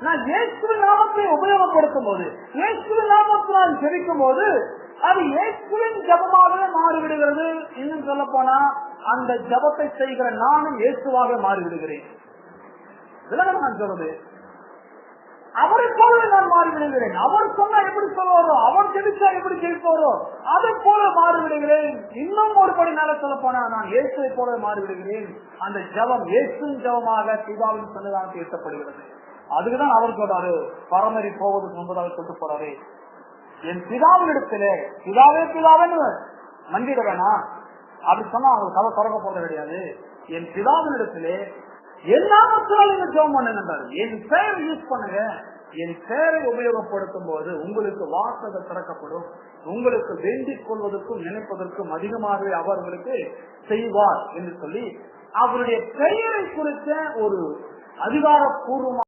நான் இயேசுவின் நாமத்தை உபயோகப்படுத்தும் போது, இயேசுவின் நாமத்தினால் ஜெபிக்கும் போது அது இயேசுவின் ஜபமாகவே மாறிவிடுகிறது. இன்னும் சொல்ல போனா அந்த ஜபத்தை செய்கிற நானும் இயேசுவாக மாறிவிடுகிறேன். நான் சொல்றது அவரை போல நான் மாறிவிடுகிறேன். அவர் சொன்னா எப்படி சொல்லுவாரோ, அவர் ஜெபிச்சா எப்படி ஜெயிப்பாரோ அதை போல மாறிவிடுகிறேன். இன்னும் ஒரு படி மேல சொல்ல போனா நான் இயேசுவை போல மாறிவிடுகிறேன். அந்த ஜபம் இயேசுவின் ஜபமாக பிதாவின் சன்னிதானத்தில் ஏற்றப்படுகிறது. அதுக்குதான் அவர் சொல்றாரு, பரமரி போவதற்கு முன்பதாக சொல்லிட்டு போறாரு, என் பிதாவின் இடத்திலே பிதாவே பிதாவேன்னு மண்டிட வேணாம். அப்படி சொன்னா அவங்க கதை திறக்க போறது கிடையாது. என் பிதாவின் இடத்திலே என் நாமத்தினால் நீங்க ஜெபம் பண்ணுங்கன்றாரு. என் பெயரை யூஸ் பண்ணுங்க. என் பெயரை உபயோகப்படுத்தும் போது உங்களுக்கு வாசகம் திறக்கப்படும். உங்களுக்கு வேண்டிக் கொள்வதற்கும் நினைப்பதற்கும் அதிகமாகவே அவர்களுக்கு செய்வார் என்று சொல்லி அவருடைய பெயரை குறித்த ஒரு அதிகாரப்பூர்வமான